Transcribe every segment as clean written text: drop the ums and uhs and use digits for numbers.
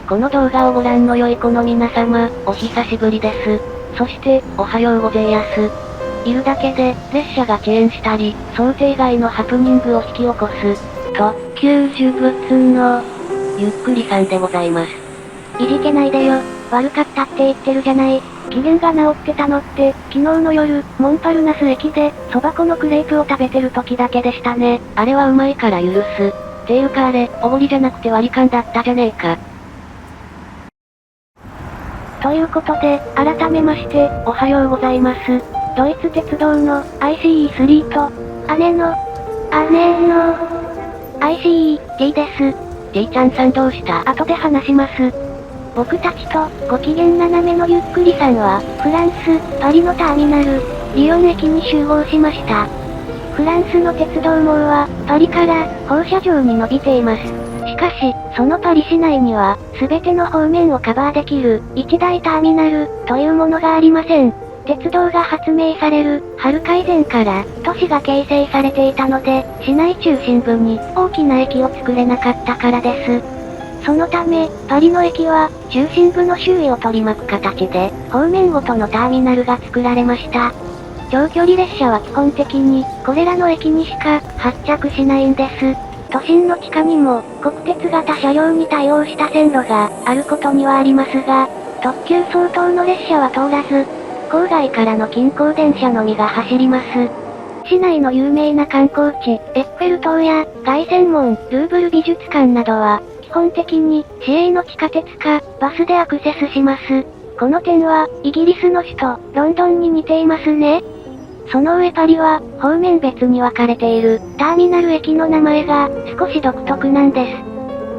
この動画をご覧の良い子の皆様、お久しぶりです。そして、おはようございます。いるだけで、列車が遅延したり、想定外のハプニングを引き起こす、特急呪物の、ゆっくりさんでございます。いじけないでよ。悪かったって言ってるじゃない。機嫌が治ってたのって、昨日の夜、モンパルナス駅で、蕎麦粉のクレープを食べてる時だけでしたね。あれはうまいから許す。ていうかあれ、おごりじゃなくて割り勘だったじゃねえか。ということで、改めまして、おはようございます。ドイツ鉄道の ICE3 と、姉の ICE-T です。T ちゃんさんどうした？後で話します。僕たちと、ご機嫌斜めのゆっくりさんは、フランス、パリのターミナル、リヨン駅に集合しました。フランスの鉄道網は、パリから、放射状に伸びています。しかし、そのパリ市内には、すべての方面をカバーできる、一大ターミナル、というものがありません。鉄道が発明される、遥か以前から、都市が形成されていたので、市内中心部に、大きな駅を作れなかったからです。そのため、パリの駅は、中心部の周囲を取り巻く形で、方面ごとのターミナルが作られました。長距離列車は基本的に、これらの駅にしか、発着しないんです。都心の地下にも、国鉄型車両に対応した線路が、あることにはありますが、特急相当の列車は通らず、郊外からの近郊電車のみが走ります。市内の有名な観光地、エッフェル塔や、凱旋門、ルーブル美術館などは、基本的に、市営の地下鉄か、バスでアクセスします。この点は、イギリスの首都、ロンドンに似ていますね。その上パリは、方面別に分かれている、ターミナル駅の名前が、少し独特なんで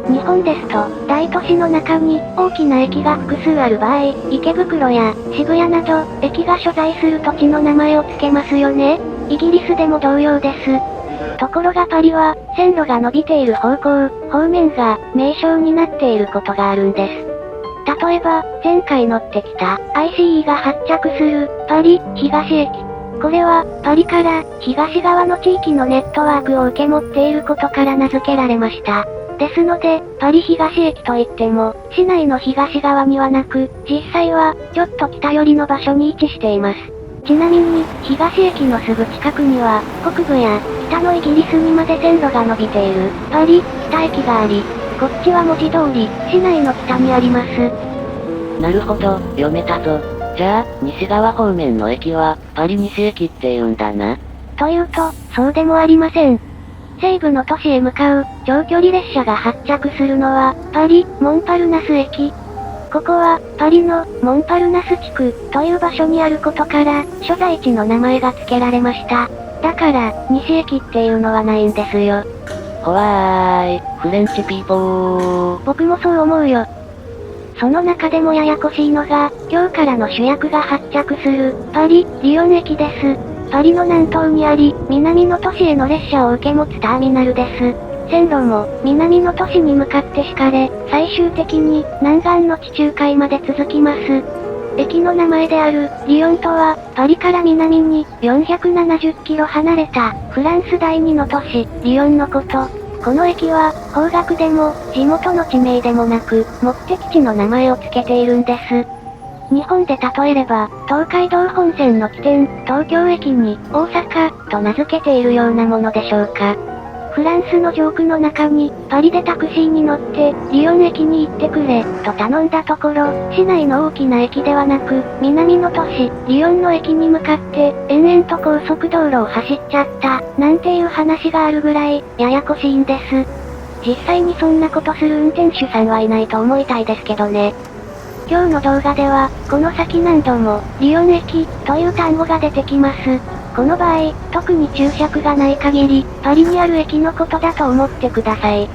す。日本ですと、大都市の中に、大きな駅が複数ある場合、池袋や、渋谷など、駅が所在する土地の名前を付けますよね。イギリスでも同様です。ところがパリは、線路が伸びている方向、方面が、名称になっていることがあるんです。例えば、前回乗ってきた、ICE が発着する、パリ、東駅。これは、パリから、東側の地域のネットワークを受け持っていることから名付けられました。ですので、パリ東駅といっても、市内の東側にはなく、実際は、ちょっと北寄りの場所に位置しています。ちなみに、東駅のすぐ近くには、北部や、北のイギリスにまで線路が伸びている、パリ、北駅があり、こっちは文字通り、市内の北にあります。なるほど、読めたぞ。じゃあ、西側方面の駅は、パリ西駅って言うんだな。というと、そうでもありません。西部の都市へ向かう、長距離列車が発着するのは、パリ、モンパルナス駅。ここは、パリの、モンパルナス地区、という場所にあることから、所在地の名前が付けられました。だから、西駅っていうのはないんですよ。ほわーい、フレンチピーポー。僕もそう思うよ。その中でもややこしいのが、今日からの主役が発着する、パリ、リヨン駅です。パリの南東にあり、南の都市への列車を受け持つターミナルです。線路も、南の都市に向かって敷かれ、最終的に、南岸の地中海まで続きます。駅の名前である、リヨンとは、パリから南に、470キロ離れた、フランス第2の都市、リヨンのこと。この駅は、方角でも、地元の地名でもなく、目的地の名前を付けているんです。日本で例えれば、東海道本線の起点、東京駅に、大阪、と名付けているようなものでしょうか。フランスのジョークの中に、パリでタクシーに乗って、リヨン駅に行ってくれ、と頼んだところ、市内の大きな駅ではなく、南の都市、リヨンの駅に向かって、延々と高速道路を走っちゃった、なんていう話があるぐらい、ややこしいんです。実際にそんなことする運転手さんはいないと思いたいですけどね。今日の動画では、この先何度も、リヨン駅、という単語が出てきます。この場合、特に注釈がない限り、パリにある駅のことだと思ってください。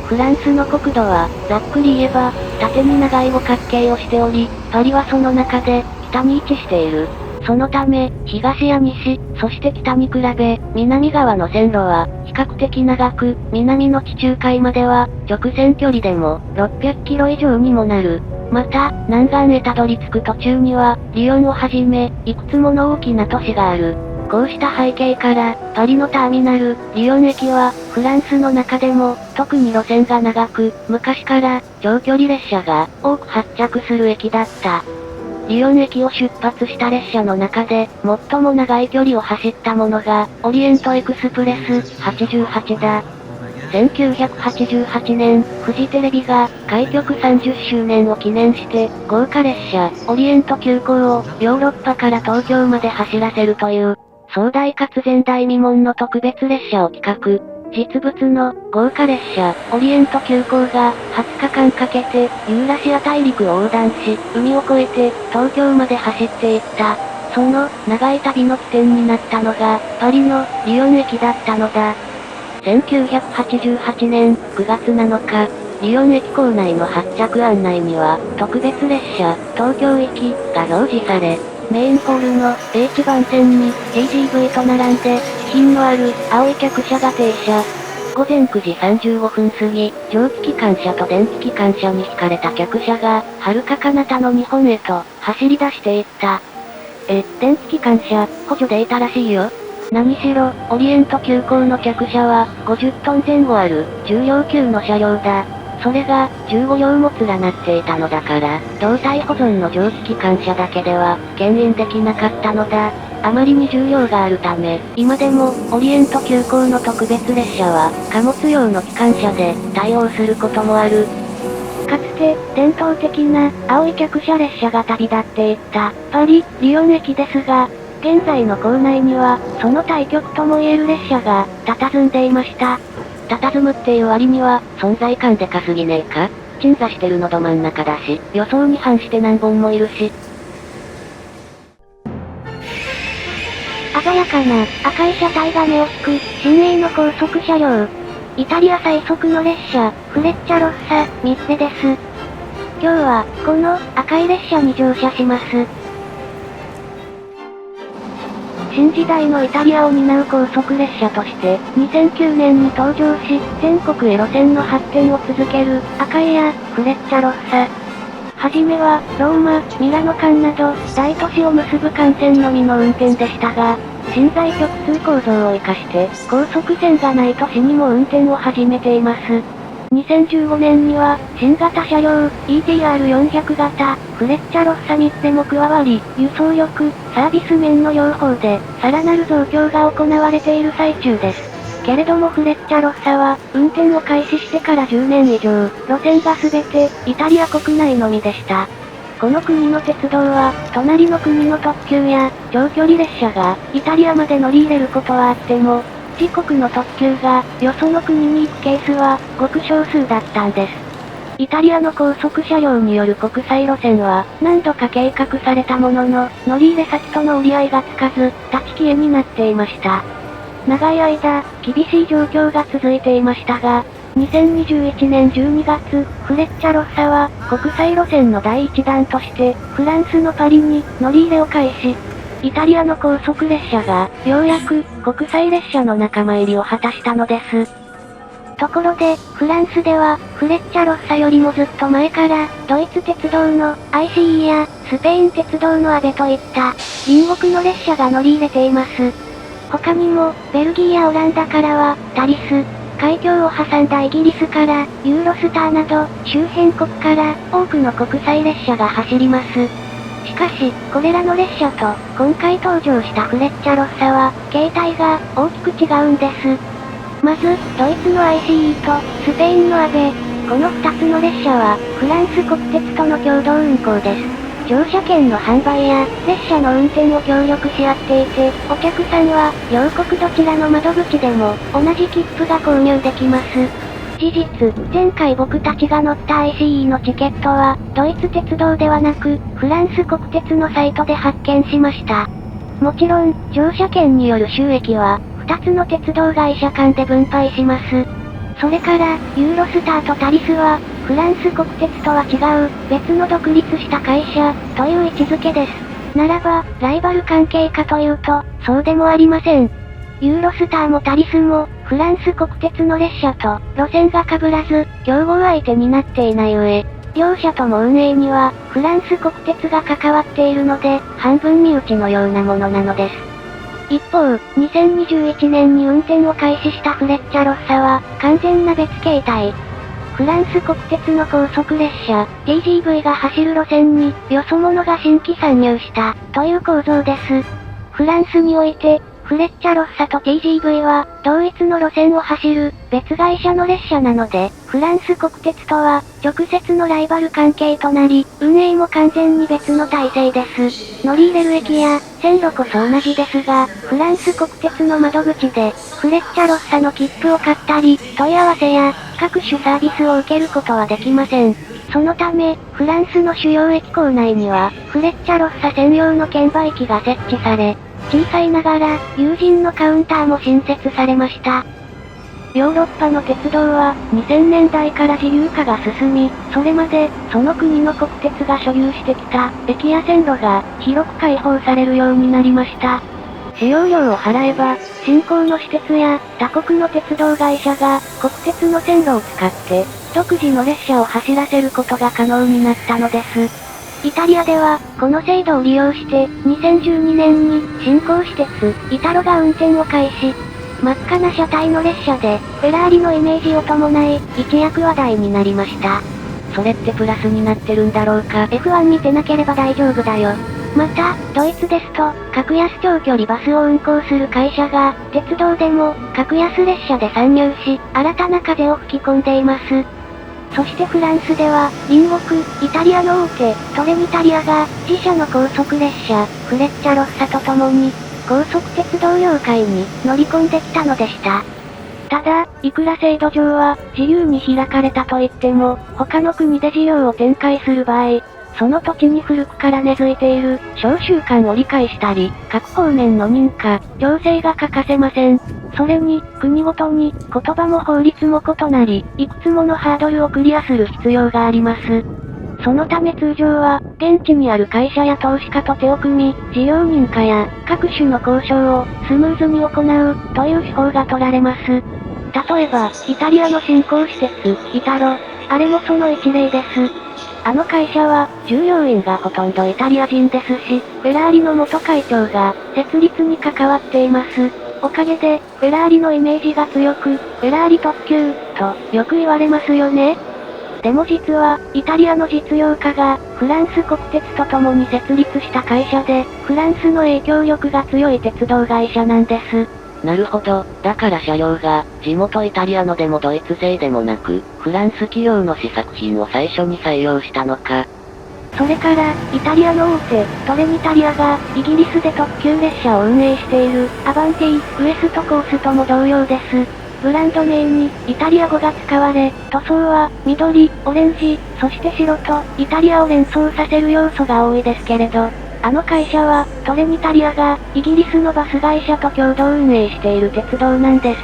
フランスの国土は、ざっくり言えば、縦に長い五角形をしており、パリはその中で、北に位置している。そのため、東や西、そして北に比べ、南側の線路は、比較的長く、南の地中海までは、直線距離でも、600キロ以上にもなる。また、南岸へたどり着く途中には、リヨンをはじめ、いくつもの大きな都市がある。こうした背景から、パリのターミナル、リヨン駅は、フランスの中でも、特に路線が長く、昔から、長距離列車が、多く発着する駅だった。リヨン駅を出発した列車の中で、最も長い距離を走ったものが、オリエントエクスプレス88だ。1988年、フジテレビが、開局30周年を記念して、豪華列車、オリエント急行を、ヨーロッパから東京まで走らせるという、壮大かつ前代未聞の特別列車を企画。実物の、豪華列車、オリエント急行が、20日間かけて、ユーラシア大陸を横断し、海を越えて、東京まで走っていった。その、長い旅の起点になったのが、パリの、リヨン駅だったのだ。1988年9月7日、リヨン駅構内の発着案内には、特別列車、東京行きが表示され、メインホールの H 番線に AGV と並んで、気品のある青い客車が停車。午前9時35分過ぎ、蒸気機関車と電気機関車に引かれた客車が、遥か彼方の日本へと走り出していった。電気機関車、補助でいたらしいよ。何しろ、オリエント急行の客車は、50トン前後ある、重量級の車両だ。それが、15両も連なっていたのだから、動態保存の蒸気機関車だけでは、牽引できなかったのだ。あまりに重量があるため、今でも、オリエント急行の特別列車は、貨物用の機関車で、対応することもある。かつて、伝統的な、青い客車列車が旅立っていった、パリ、リヨン駅ですが、現在の構内には、その対極とも言える列車が、佇んでいました。佇むっていう割には、存在感でかすぎねえか？鎮座してるのど真ん中だし、予想に反して何本もいるし。鮮やかな、赤い車体が目を引く、新鋭の高速車両。イタリア最速の列車、フレッチャロッサ、ミッセです。今日は、この、赤い列車に乗車します。新時代のイタリアを担う高速列車として、2009年に登場し、全国へ路線の発展を続ける、赤いや、フレッチャロッサ。はじめは、ローマ、ミラノ間など、大都市を結ぶ幹線のみの運転でしたが、新在直通構造を活かして、高速線がない都市にも運転を始めています。2015年には、新型車両、ETR400 型、フレッチャロッサミッセも加わり、輸送力、サービス面の両方で、さらなる増強が行われている最中です。けれどもフレッチャロッサは、運転を開始してから10年以上、路線がすべて、イタリア国内のみでした。この国の鉄道は、隣の国の特急や、長距離列車が、イタリアまで乗り入れることはあっても、自国の特急が、よその国に行くケースは、ごく少数だったんです。イタリアの高速車両による国際路線は、何度か計画されたものの、乗り入れ先との折り合いがつかず、立ち消えになっていました。長い間、厳しい状況が続いていましたが、2021年12月、フレッチャロッサは、国際路線の第一弾として、フランスのパリに乗り入れを開始。イタリアの高速列車が、ようやく、国際列車の仲間入りを果たしたのです。ところで、フランスでは、フレッチャロッサよりもずっと前から、ドイツ鉄道の ICE や、スペイン鉄道のアベといった、隣国の列車が乗り入れています。他にも、ベルギーやオランダからは、タリス、海峡を挟んだイギリスから、ユーロスターなど、周辺国から、多くの国際列車が走ります。しかし、これらの列車と、今回登場したフレッチャロッサは、形態が、大きく違うんです。まず、ドイツの ICE と、スペインのアベ、この2つの列車は、フランス国鉄との共同運行です。乗車券の販売や、列車の運転を協力し合っていて、お客さんは、両国どちらの窓口でも、同じ切符が購入できます。事実、前回僕たちが乗った ICE のチケットは、ドイツ鉄道ではなく、フランス国鉄のサイトで発見しました。もちろん、乗車券による収益は、2つの鉄道会社間で分配します。それから、ユーロスターとタリスは、フランス国鉄とは違う、別の独立した会社、という位置づけです。ならば、ライバル関係かというと、そうでもありません。ユーロスターもタリスも、フランス国鉄の列車と、路線が被らず、競合相手になっていない上、両社とも運営には、フランス国鉄が関わっているので、半分身内のようなものなのです。一方、2021年に運転を開始したフレッチャロッサは、完全な別形態。フランス国鉄の高速列車、TGV が走る路線に、よそ者が新規参入した、という構造です。フランスにおいて、フレッチャロッサと TGV は、同一の路線を走る、別会社の列車なので、フランス国鉄とは、直接のライバル関係となり、運営も完全に別の体制です。乗り入れる駅や、線路こそ同じですが、フランス国鉄の窓口で、フレッチャロッサの切符を買ったり、問い合わせや、各種サービスを受けることはできません。そのため、フランスの主要駅構内には、フレッチャロッサ専用の券売機が設置され、小さいながら、有人のカウンターも新設されました。ヨーロッパの鉄道は、2000年代から自由化が進み、それまで、その国の国鉄が所有してきた、駅や線路が、広く開放されるようになりました。使用料を払えば、新興の私鉄や、他国の鉄道会社が、国鉄の線路を使って、独自の列車を走らせることが可能になったのです。イタリアでは、この制度を利用して、2012年に、新興私鉄、イタロが運転を開始。真っ赤な車体の列車で、フェラーリのイメージを伴い、一躍話題になりました。それってプラスになってるんだろうか。F1 見てなければ大丈夫だよ。また、ドイツですと、格安長距離バスを運行する会社が、鉄道でも、格安列車で参入し、新たな風を吹き込んでいます。そしてフランスでは、隣国、イタリアの大手、トレニタリアが、自社の高速列車、フレッチャロッサと共に、高速鉄道業界に乗り込んできたのでした。ただ、いくら制度上は、自由に開かれたといっても、他の国で事業を展開する場合、その土地に古くから根付いている、商習慣を理解したり、各方面の認可、調整が欠かせません。それに、国ごとに、言葉も法律も異なり、いくつものハードルをクリアする必要があります。そのため通常は、現地にある会社や投資家と手を組み、事業認可や、各種の交渉を、スムーズに行う、という手法が取られます。例えば、イタリアの新興施設、イタロ。あれもその一例です。あの会社は、従業員がほとんどイタリア人ですし、フェラーリの元会長が、設立に関わっています。おかげで、フェラーリのイメージが強く、フェラーリ特急、と、よく言われますよね。でも実は、イタリアの実業家が、フランス国鉄と共に設立した会社で、フランスの影響力が強い鉄道会社なんです。なるほど。だから車両が、地元イタリアのでもドイツ製でもなく、フランス企業の試作品を最初に採用したのか。それから、イタリアの大手、トレニタリアが、イギリスで特急列車を運営している、アバンティ、ウエストコースとも同様です。ブランド名に、イタリア語が使われ、塗装は、緑、オレンジ、そして白と、イタリアを連想させる要素が多いですけれど、あの会社は、トレニタリアが、イギリスのバス会社と共同運営している鉄道なんです。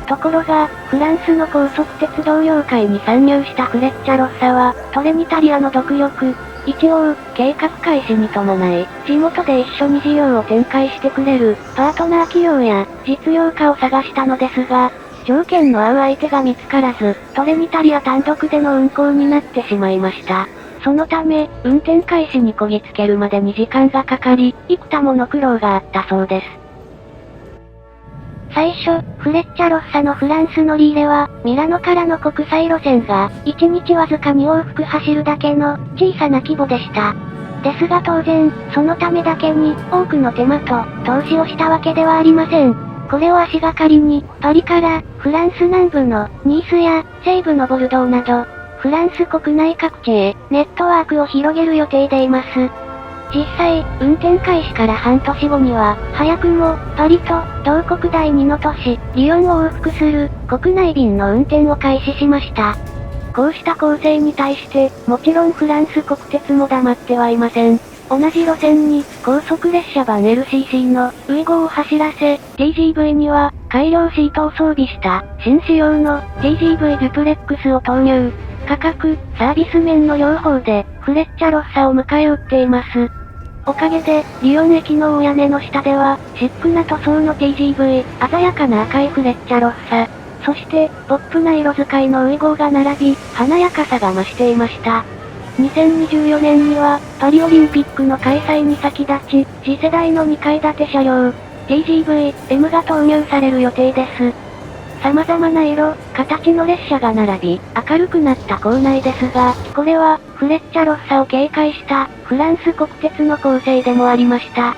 ところが、フランスの高速鉄道業界に参入したフレッチャロッサは、トレニタリアの独力、一応、計画開始に伴い、地元で一緒に事業を展開してくれる、パートナー企業や、実業家を探したのですが、条件の合う相手が見つからず、トレニタリア単独での運行になってしまいました。そのため、運転開始にこぎつけるまでに時間がかかり、幾多もの苦労があったそうです。最初、フレッチャロッサのフランス乗り入れは、ミラノからの国際路線が、1日わずかに往復走るだけの、小さな規模でした。ですが当然、そのためだけに、多くの手間と、投資をしたわけではありません。これを足がかりに、パリから、フランス南部の、ニースや、西部のボルドーなど、フランス国内各地へ、ネットワークを広げる予定でいます。実際、運転開始から半年後には、早くも、パリと、同国第2の都市、リヨンを往復する、国内便の運転を開始しました。こうした構成に対して、もちろんフランス国鉄も黙ってはいません。同じ路線に、高速列車版 LCC の、ウイゴを走らせ、TGV には、改良シートを装備した、新仕様の、TGV デュプレックスを投入。価格、サービス面の両方で、フレッチャロッサを迎え撃っています。おかげで、リヨン駅の大屋根の下では、シックな塗装の TGV、鮮やかな赤いフレッチャロッサ、そして、ポップな色使いのウイゴーが並び、華やかさが増していました。2024年には、パリオリンピックの開催に先立ち、次世代の2階建て車両、TGV、M が投入される予定です。様々な色、形の列車が並び、明るくなった構内ですが、これは、フレッチャロッサを警戒した、フランス国鉄の構成でもありました。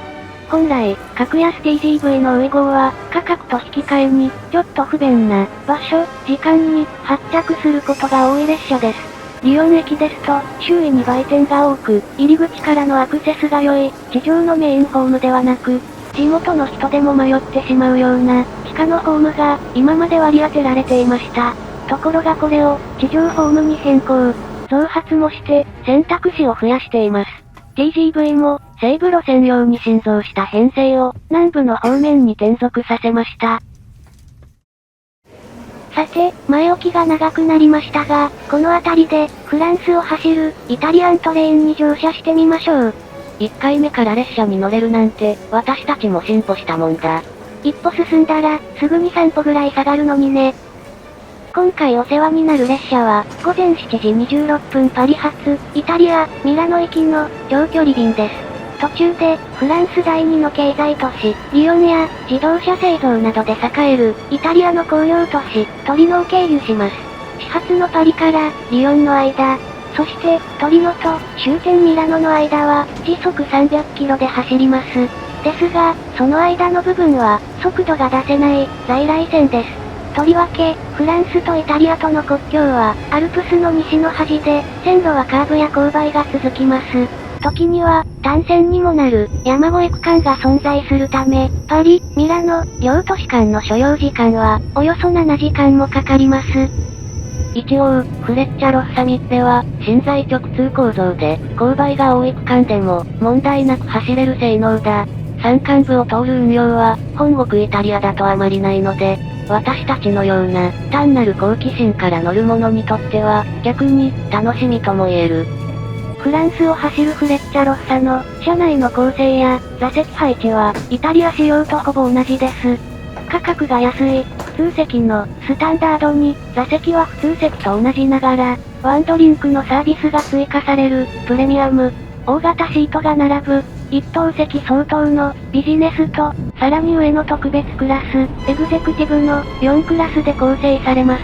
本来、格安 TGV のウイ号は、価格と引き換えに、ちょっと不便な、場所、時間に、発着することが多い列車です。リヨン駅ですと、周囲に売店が多く、入り口からのアクセスが良い、地上のメインホームではなく、地元の人でも迷ってしまうような、地下のホームが、今まで割り当てられていました。ところがこれを、地上ホームに変更。増発もして、選択肢を増やしています。TGV も、西部路線用に新造した編成を、南部の方面に転属させました。さて、前置きが長くなりましたが、この辺りで、フランスを走る、イタリアントレインに乗車してみましょう。1回目から列車に乗れるなんて、私たちも進歩したもんだ。一歩進んだら、すぐに3歩ぐらい下がるのにね。今回お世話になる列車は、午前7時26分パリ発、イタリア、ミラノ行きの、長距離便です。途中で、フランス第2の経済都市、リヨンや、自動車製造などで栄える、イタリアの工業都市、トリノを経由します。始発のパリから、リヨンの間、そして、トリノと、終点ミラノの間は、時速300キロで走ります。ですが、その間の部分は、速度が出せない、在来線です。とりわけ、フランスとイタリアとの国境は、アルプスの西の端で、線路はカーブや勾配が続きます。時には、単線にもなる、山越え区間が存在するため、パリ、ミラノ、両都市間の所要時間は、およそ7時間もかかります。一応、フレッチャロッサミッレは、心在直通構造で、勾配が多い区間でも、問題なく走れる性能だ。山間部を通る運用は、本国イタリアだとあまりないので、私たちのような、単なる好奇心から乗る者にとっては、逆に、楽しみとも言える。フランスを走るフレッチャロッサの、車内の構成や、座席配置は、イタリア仕様とほぼ同じです。価格が安い、普通席の、スタンダードに、座席は普通席と同じながら、ワンドリンクのサービスが追加される、プレミアム、大型シートが並ぶ、一等席相当の、ビジネスと、さらに上の特別クラス、エグゼクティブの、4クラスで構成されます。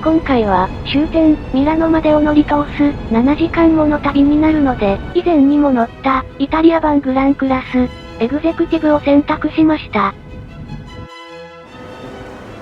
今回は、終点、ミラノまでを乗り通す、7時間もの旅になるので、以前にも乗った、イタリア版グランクラス、エグゼクティブを選択しました。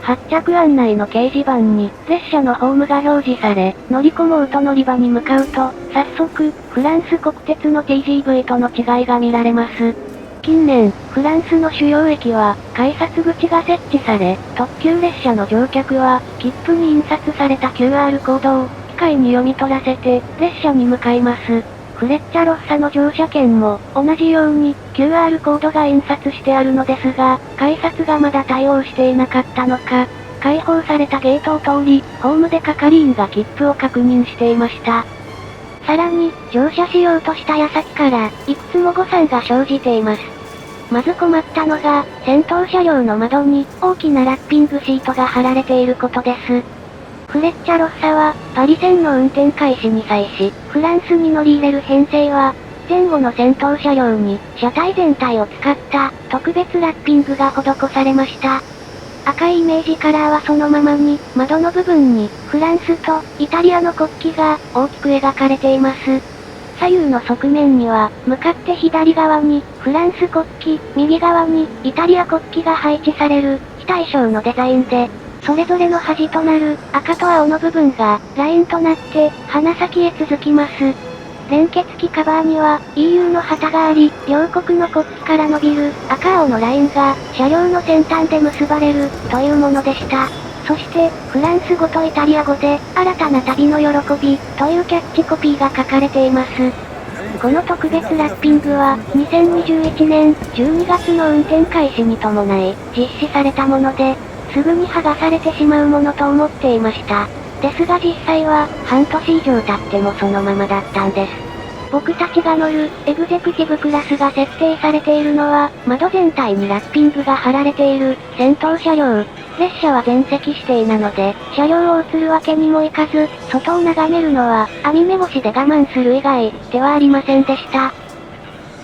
発着案内の掲示板に、列車のホームが表示され、乗り込もうと乗り場に向かうと、早速、フランス国鉄の TGV との違いが見られます。近年、フランスの主要駅は、改札口が設置され、特急列車の乗客は、切符に印刷された QR コードを、機械に読み取らせて、列車に向かいます。フレッチャロッサの乗車券も、同じように、QR コードが印刷してあるのですが、改札がまだ対応していなかったのか、開放されたゲートを通り、ホームで係員が切符を確認していました。さらに、乗車しようとした矢先から、いくつも誤算が生じています。まず困ったのが、先頭車両の窓に、大きなラッピングシートが貼られていることです。フレッチャロッサは、パリ線の運転開始に際し、フランスに乗り入れる編成は、前後の先頭車両に、車体全体を使った、特別ラッピングが施されました。赤いイメージカラーはそのままに、窓の部分に、フランスと、イタリアの国旗が、大きく描かれています。左右の側面には、向かって左側に、フランス国旗、右側に、イタリア国旗が配置される、非対称のデザインで、それぞれの端となる、赤と青の部分が、ラインとなって、鼻先へ続きます。連結機カバーには、EU の旗があり、両国の国旗から伸びる、赤青のラインが、車両の先端で結ばれる、というものでした。そして、フランス語とイタリア語で、新たな旅の喜び、というキャッチコピーが書かれています。この特別ラッピングは、2021年12月の運転開始に伴い、実施されたもので、すぐに剥がされてしまうものと思っていました。ですが実際は、半年以上経ってもそのままだったんです。僕たちが乗る、エグゼクティブクラスが設定されているのは、窓全体にラッピングが貼られている、先頭車両。列車は全席指定なので、車両を映るわけにもいかず、外を眺めるのは、網目越しで我慢する以外、ではありませんでした。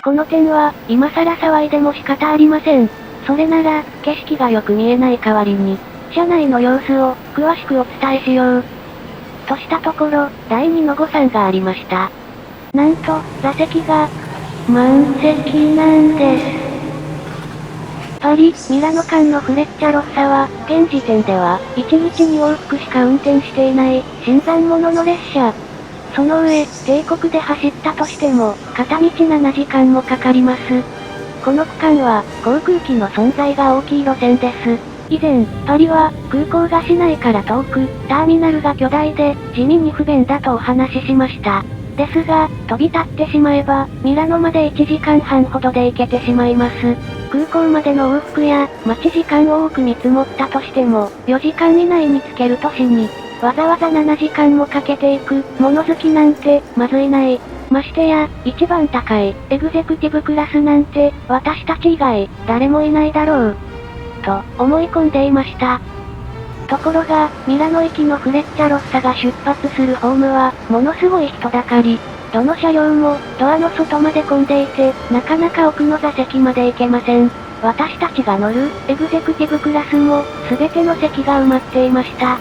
この点は、今更騒いでも仕方ありません。それなら、景色がよく見えない代わりに、車内の様子を、詳しくお伝えしよう。としたところ、第2の誤算がありました。なんと、座席が、満席なんです。パリ・ミラノ間のフレッチャロッサは、現時点では、1日に往復しか運転していない、新参者の列車。その上、帝国で走ったとしても、片道7時間もかかります。この区間は、航空機の存在が大きい路線です。以前、パリは、空港が市内から遠く、ターミナルが巨大で、地味に不便だとお話ししました。ですが、飛び立ってしまえば、ミラノまで1時間半ほどで行けてしまいます。空港までの往復や、待ち時間を多く見積もったとしても、4時間以内に着ける都市に、わざわざ7時間もかけていく、物好きなんて、まずいない。ましてや、一番高い、エグゼクティブクラスなんて、私たち以外、誰もいないだろう。と、思い込んでいました。ところが、ミラノ行きのフレッチャロッサが出発するホームは、ものすごい人だかり。どの車両も、ドアの外まで混んでいて、なかなか奥の座席まで行けません。私たちが乗る、エグゼクティブクラスも、すべての席が埋まっていました。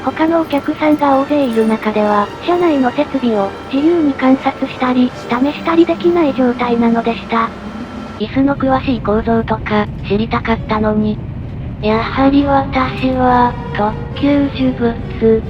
他のお客さんが大勢いる中では、車内の設備を、自由に観察したり、試したりできない状態なのでした。椅子の詳しい構造とか、知りたかったのに。やはり私は、特級呪物。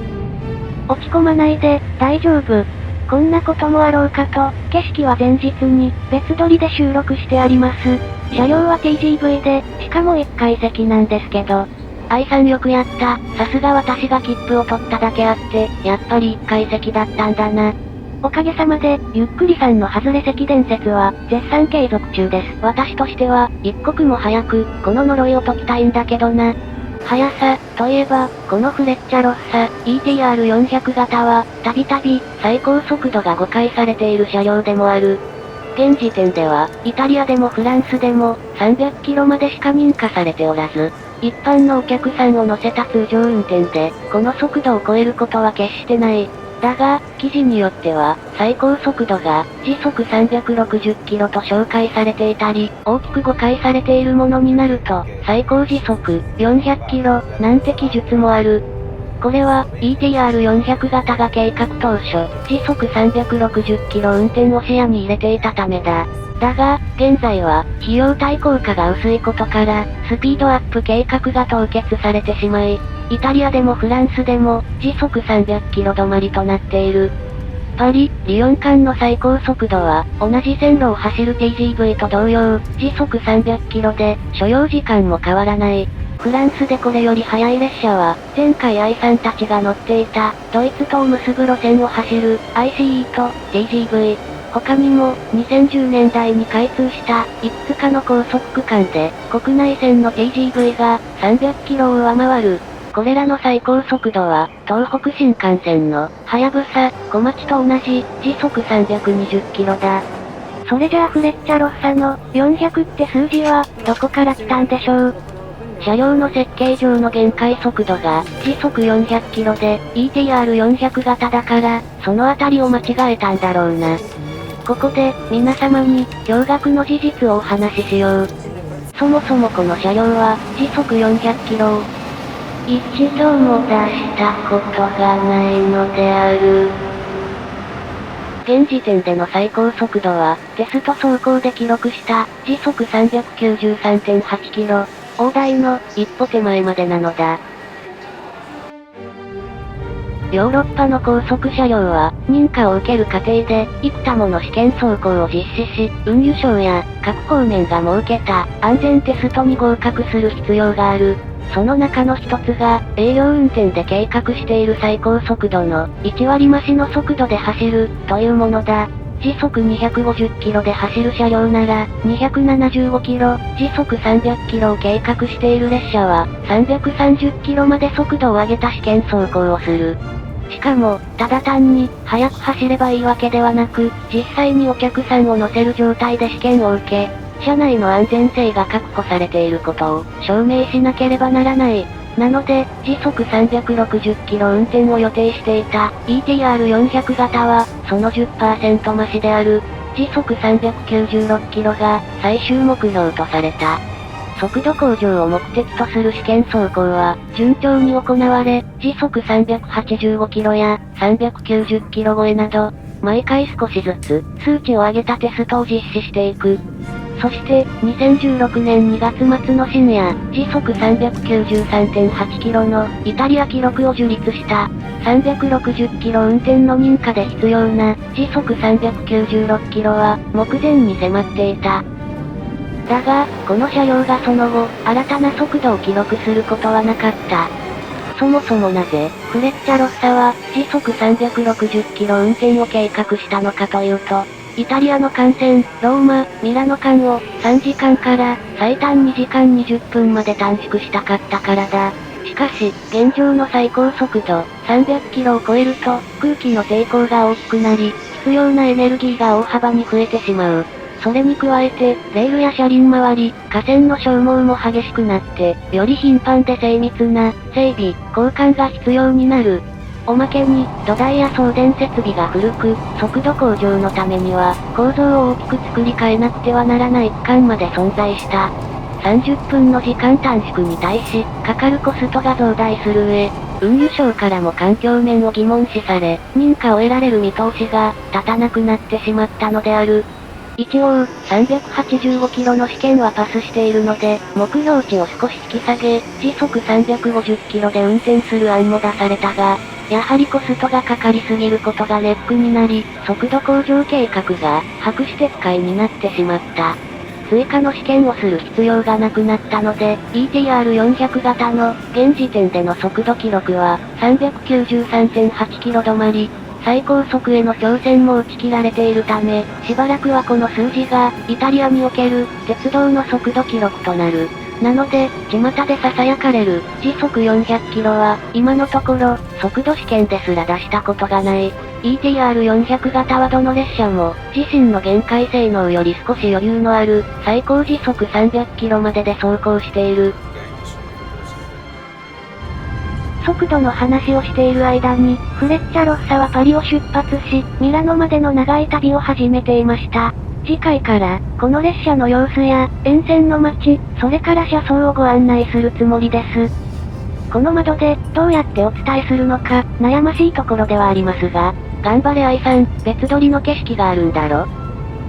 落ち込まないで、大丈夫。こんなこともあろうかと、景色は前日に、別撮りで収録してあります。車両は TGV で、しかも1階席なんですけど。愛さんよくやった。さすが私が切符を取っただけあって、やっぱり1階席だったんだな。おかげさまで、ゆっくりさんの外れ席伝説は、絶賛継続中です。私としては、一刻も早く、この呪いを解きたいんだけどな。速さ、といえば、このフレッチャロッサ、ETR400 型は、たびたび、最高速度が誤解されている車両でもある。現時点では、イタリアでもフランスでも、300キロまでしか認可されておらず、一般のお客さんを乗せた通常運転で、この速度を超えることは決してない。だが、記事によっては、最高速度が、時速360キロと紹介されていたり、大きく誤解されているものになると、最高時速400キロ、なんて記述もある。これは、ETR400 型が計画当初、時速360キロ運転を視野に入れていたためだ。だが、現在は、費用対効果が薄いことから、スピードアップ計画が凍結されてしまい、イタリアでもフランスでも、時速300キロ止まりとなっている。パリ・リヨン間の最高速度は、同じ線路を走る TGV と同様、時速300キロで、所要時間も変わらない。フランスでこれより速い列車は、前回愛さんたちが乗っていた、ドイツとを結ぶ路線を走る、ICE と TGV。他にも、2010年代に開通した、いくつかの高速区間で、国内線の TGV が、300キロを上回る。これらの最高速度は、東北新幹線の、はやぶさ、小町と同じ、時速320キロだ。それじゃあフレッチャロッサの、400って数字は、どこから来たんでしょう。車両の設計上の限界速度が、時速400キロで、ETR400 型だから、そのあたりを間違えたんだろうな。ここで、皆様に、驚愕の事実をお話ししよう。そもそもこの車両は、時速400キロを、一度も出したことがないのである。現時点での最高速度は、テスト走行で記録した、時速 393.8 キロ、大台の、一歩手前までなのだ。ヨーロッパの高速車両は、認可を受ける過程で、幾多もの試験走行を実施し、運輸省や、各方面が設けた、安全テストに合格する必要がある。その中の一つが、営業運転で計画している最高速度の、1割増しの速度で走る、というものだ。時速250キロで走る車両なら、275キロ、時速300キロを計画している列車は、330キロまで速度を上げた試験走行をする。しかも、ただ単に、速く走ればいいわけではなく、実際にお客さんを乗せる状態で試験を受け、車内の安全性が確保されていることを、証明しなければならない。なので、時速360キロ運転を予定していた、ETR400 型は、その 10% 増しである、時速396キロが、最終目標とされた。速度向上を目的とする試験走行は、順調に行われ、時速385キロや、390キロ超えなど、毎回少しずつ、数値を上げたテストを実施していく。そして、2016年2月末の深夜、時速393.8キロの、イタリア記録を樹立した、360キロ運転の認可で必要な、時速396キロは、目前に迫っていた。だが、この車両がその後、新たな速度を記録することはなかった。そもそもなぜ、フレッチャロッサは、時速360キロ運転を計画したのかというと、イタリアの幹線、ローマ、ミラノ間を、3時間から、最短2時間20分まで短縮したかったからだ。しかし、現状の最高速度、300キロを超えると、空気の抵抗が大きくなり、必要なエネルギーが大幅に増えてしまう。それに加えて、レールや車輪周り、架線の消耗も激しくなって、より頻繁で精密な、整備、交換が必要になる。おまけに、土台や送電設備が古く、速度向上のためには、構造を大きく作り変えなくてはならない区間まで存在した。30分の時間短縮に対し、かかるコストが増大する上、運輸省からも環境面を疑問視され、認可を得られる見通しが、立たなくなってしまったのである。一応、385キロの試験はパスしているので、目標値を少し引き下げ、時速350キロで運転する案も出されたが、やはりコストがかかりすぎることがネックになり、速度向上計画が、白紙撤回になってしまった。追加の試験をする必要がなくなったので、ETR400 型の、現時点での速度記録は、393.8キロ止まり、最高速への挑戦も打ち切られているため、しばらくはこの数字が、イタリアにおける、鉄道の速度記録となる。なので、巷で囁かれる、時速400キロは、今のところ、速度試験ですら出したことがない。ETR400 型はどの列車も、自身の限界性能より少し余裕のある、最高時速300キロまでで走行している。速度の話をしている間に、フレッチャロッサはパリを出発し、ミラノまでの長い旅を始めていました。次回から、この列車の様子や、沿線の街、それから車窓をご案内するつもりです。この窓で、どうやってお伝えするのか、悩ましいところではありますが、頑張れ愛さん、別撮りの景色があるんだろ。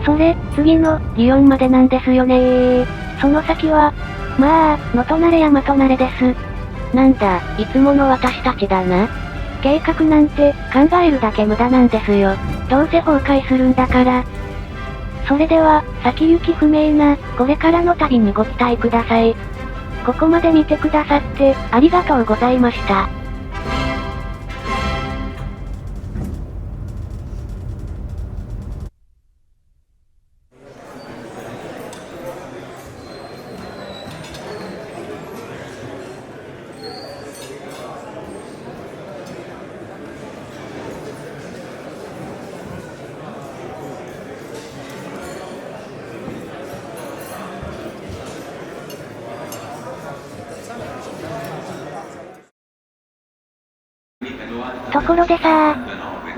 それ、次の、リヨンまでなんですよねー。その先は、まあ、野となれ山となれです。なんだ、いつもの私たちだな。計画なんて、考えるだけ無駄なんですよ。どうせ崩壊するんだから。それでは、先行き不明な、これからの旅にご期待ください。ここまで見てくださって、ありがとうございました。ところでさ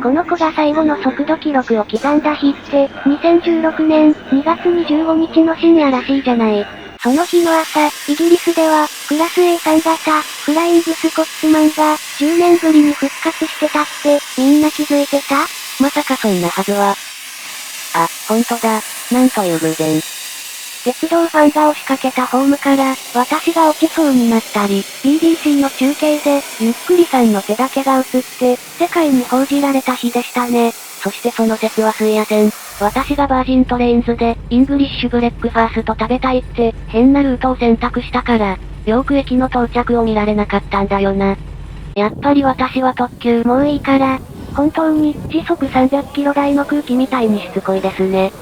この子が最後の速度記録を刻んだ日って、2016年2月25日の深夜らしいじゃない。その日の朝、イギリスでは、クラス A3 型、フライングスコッツマンが、10年ぶりに復活してたって、みんな気づいてた？まさかそんなはずは。あ、ほんとだ。なんという偶然。鉄道ファンが押しかけたホームから、私が落ちそうになったり、BBC の中継で、ゆっくりさんの手だけが映って、世界に報じられた日でしたね。そしてその説は水野線。私がバージントレインズで、イングリッシュブレックファースト食べたいって、変なルートを選択したから、ヨーク駅の到着を見られなかったんだよな。やっぱり私は特急もういいから、本当に、時速300キロ台の空気みたいにしつこいですね。